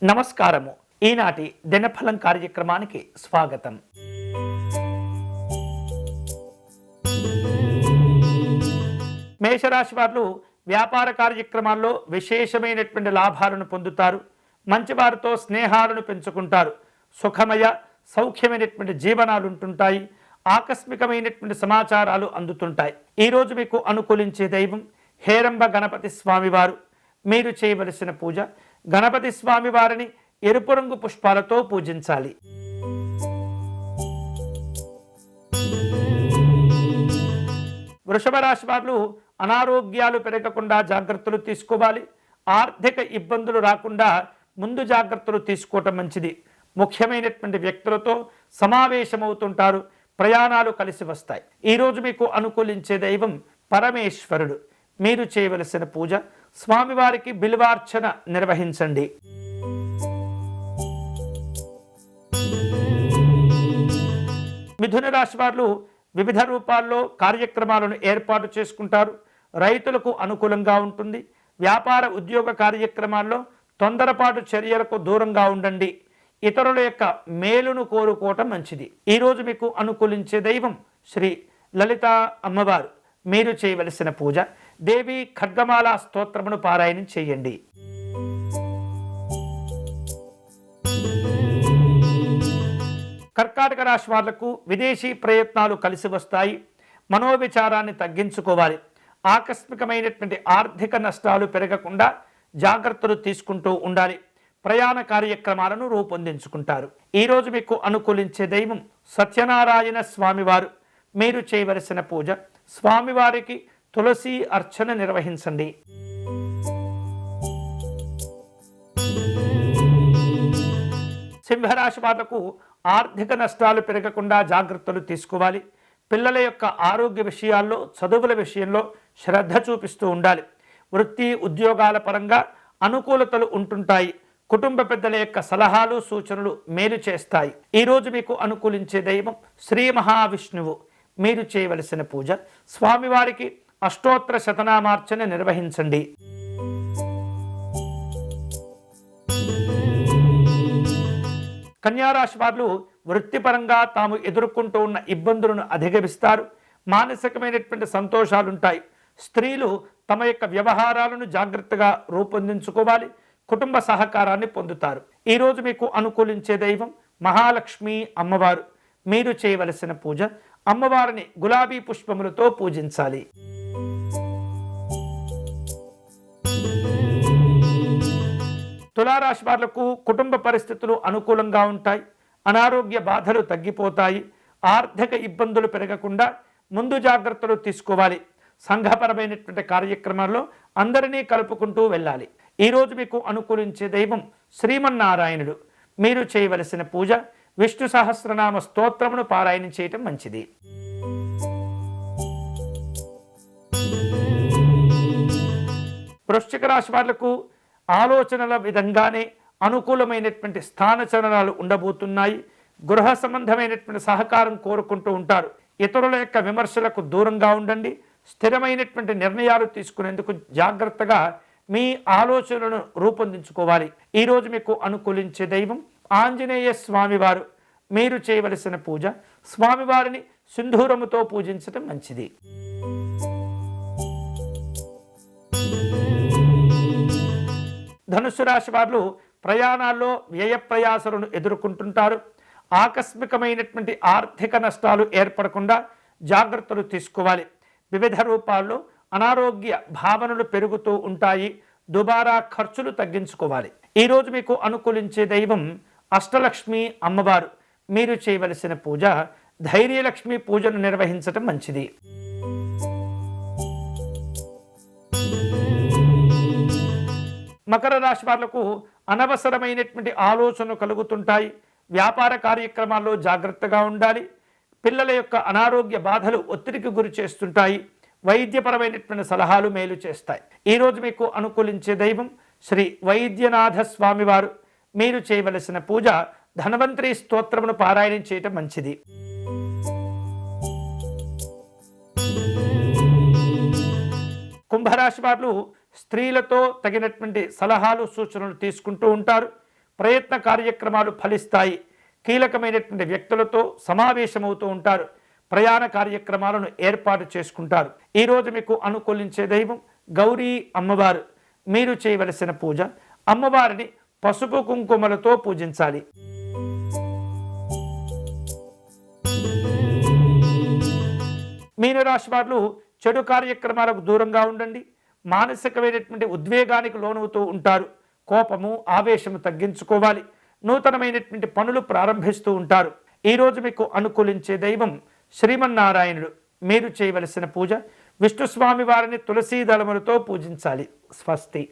నమస్కారము. ఈనాటి దినఫలం కార్యక్రమానికి స్వాగతం. మేషరాశి వారు వ్యాపార కార్యక్రమాల్లో విశేషమైనటువంటి లాభాలను పొందుతారు. మంచివారితో స్నేహాలను పెంచుకుంటారు. సుఖమయ సౌఖ్యమైనటువంటి జీవనాలు ఉంటుంటాయి. ఆకస్మికమైనటువంటి సమాచారాలు అందుతుంటాయి. ఈరోజు మీకు అనుకూలించే దైవం హేరంబ గణపతి స్వామివారు. మీరు చేయవలసిన పూజ గణపతి స్వామి వారిని ఎరుపు రంగు పుష్పాలతో పూజించాలి. వృషభ రాశి వారు అనారోగ్యాలు పెరగకుండా జాగ్రత్తలు తీసుకోవాలి. ఆర్థిక ఇబ్బందులు రాకుండా ముందు జాగ్రత్తలు తీసుకోవటం మంచిది. ముఖ్యమైనటువంటి వ్యక్తులతో సమావేశమవుతుంటారు. ప్రయాణాలు కలిసి వస్తాయి. ఈరోజు మీకు అనుకూలించే దైవం పరమేశ్వరుడు. మీరు చేయవలసిన పూజ స్వామివారికి బిల్వార్చన నిర్వహించండి. మిథున రాశి వారు వివిధ రూపాల్లో కార్యక్రమాలను ఏర్పాటు చేసుకుంటారు. రైతులకు అనుకూలంగా ఉంటుంది. వ్యాపార ఉద్యోగ కార్యక్రమాల్లో తొందరపాటు చర్యలకు దూరంగా ఉండండి. ఇతరుల యొక్క మేలును కోరుకోవటం మంచిది. ఈరోజు మీకు అనుకూలించే దైవం శ్రీ లలిత అమ్మవారు. మీరు చేయవలసిన పూజ దేవి ఖడ్గమాల స్తోత్రమును పారాయణం చేయండి. కర్కాటక రాశి వాళ్లకు విదేశీ ప్రయత్నాలు కలిసి వస్తాయి. మనోవిచారాన్ని తగ్గించుకోవాలి. ఆకస్మికమైనటువంటి ఆర్థిక నష్టాలు పెరగకుండా జాగ్రత్తలు తీసుకుంటూ ఉండాలి. ప్రయాణ కార్యక్రమాలను రూపొందించుకుంటారు. ఈరోజు మీకు అనుకూలించే దైవం సత్యనారాయణ స్వామివారు. మీరు చేయవలసిన పూజ స్వామివారికి తులసి అర్చన నిర్వహించండి. సింహరాశి వాళ్లకు ఆర్థిక నష్టాలు పెరగకుండా జాగ్రత్తలు తీసుకోవాలి. పిల్లల యొక్క ఆరోగ్య విషయాల్లో, చదువుల విషయంలో శ్రద్ధ చూపిస్తూ ఉండాలి. వృత్తి ఉద్యోగాల పరంగా అనుకూలతలు ఉంటుంటాయి. కుటుంబ పెద్దల యొక్క సలహాలు సూచనలు మేలు చేస్తాయి. ఈరోజు మీకు అనుకూలించే దైవం శ్రీ మహావిష్ణువు. మీరు చేయవలసిన పూజ స్వామివారికి అష్టోత్తర శతనామార్చన నిర్వహించండి. కన్యారాశి వారు వృత్తిపరంగా తాము ఎదుర్కొంటూ ఉన్న ఇబ్బందులను అధిగమిస్తారు. మానసికమైనటువంటి సంతోషాలుంటాయి. స్త్రీలు తమ యొక్క వ్యవహారాలను జాగ్రత్తగా రూపొందించుకోవాలి. కుటుంబ సహకారాన్ని పొందుతారు. ఈరోజు మీకు అనుకూలించే దైవం మహాలక్ష్మి అమ్మవారు. మీరు చేయవలసిన పూజ అమ్మవారిని గులాబీ పుష్పములతో పూజించాలి. తులారాశి వాళ్లకు కుటుంబ పరిస్థితులు అనుకూలంగా ఉంటాయి. అనారోగ్య బాధలు తగ్గిపోతాయి. ఆర్థిక ఇబ్బందులు పెరగకుండా ముందు జాగ్రత్తలు తీసుకోవాలి. సంఘపరమైనటువంటి కార్యక్రమాల్లో అందరినీ కలుపుకుంటూ వెళ్ళాలి. ఈరోజు మీకు అనుకూలించే దైవం శ్రీమన్నారాయణుడు. మీరు చేయవలసిన పూజ విష్ణు సహస్రనామ స్తోత్రమును పారాయణం చేయటం మంచిది. వృశ్చిక రాశి వాళ్లకు ఆలోచనల విధంగానే అనుకూలమైనటువంటి స్థానచలనాలు ఉండబోతున్నాయి. గృహ సంబంధమైనటువంటి సహకారం కోరుకుంటూ ఉంటారు. ఇతరుల యొక్క విమర్శలకు దూరంగా ఉండండి. స్థిరమైనటువంటి నిర్ణయాలు తీసుకునేందుకు జాగ్రత్తగా మీ ఆలోచనలను రూపొందించుకోవాలి. ఈరోజు మీకు అనుకూలించే దైవం ఆంజనేయ స్వామివారు. మీరు చేయవలసిన పూజ స్వామివారిని సింధూరముతో పూజించడం మంచిది. ధనుస్సు రాశి వారు ప్రయాణాల్లో వ్యయ ప్రయాసలను ఎదుర్కొంటుంటారు. ఆకస్మికమైనటువంటి ఆర్థిక నష్టాలు ఏర్పడకుండా జాగ్రత్తలు తీసుకోవాలి. వివిధ రూపాల్లో అనారోగ్య భావనలు పెరుగుతూ ఉంటాయి. దుబారా ఖర్చులు తగ్గించుకోవాలి. ఈరోజు మీకు అనుకూలించే దైవం అష్టలక్ష్మి అమ్మవారు. మీరు చేయవలసిన పూజ ధైర్యలక్ష్మి పూజను నిర్వహించటం మంచిది. మకర రాశి వాళ్లకు అనవసరమైనటువంటి ఆలోచనలు కలుగుతుంటాయి. వ్యాపార కార్యక్రమాల్లో జాగ్రత్తగా ఉండాలి. పిల్లల యొక్క అనారోగ్య బాధలు ఒత్తిడికి గురి చేస్తుంటాయి. వైద్యపరమైనటువంటి సలహాలు మేలు చేస్తాయి. ఈరోజు మీకు అనుకూలించే దైవం శ్రీ వైద్యనాథ స్వామివారు. మీరు చేయవలసిన పూజ ధన్వంతరి స్తోత్రమును పారాయణం చేయటం మంచిది. కుంభరాశి వారు స్త్రీలతో తగినటువంటి సలహాలు సూచనలు తీసుకుంటూ ఉంటారు. ప్రయత్న కార్యక్రమాలు ఫలిస్తాయి. కీలకమైనటువంటి వ్యక్తులతో సమావేశమవుతూ ఉంటారు. ప్రయాణ కార్యక్రమాలను ఏర్పాటు చేసుకుంటారు. ఈరోజు మీకు అనుకూలించే దైవం గౌరీ అమ్మవారు. మీరు చేయవలసిన పూజ, అమ్మవారిని పసుపు కుంకుమలతో పూజించాలి. మీనరాశి వారు చెడు కార్యక్రమాలకు దూరంగా ఉండండి. మానసికమైనటువంటి ఉద్వేగానికి లోనవుతూ ఉంటారు. కోపము, ఆవేశము తగ్గించుకోవాలి. నూతనమైనటువంటి పనులు ప్రారంభిస్తూ ఉంటారు. ఈరోజు మీకు అనుకూలించే దైవం శ్రీమన్నారాయణుడు. మీరు చేయవలసిన పూజ, విష్ణుస్వామి వారిని తులసీ దళములతో పూజించాలి. స్వస్తి.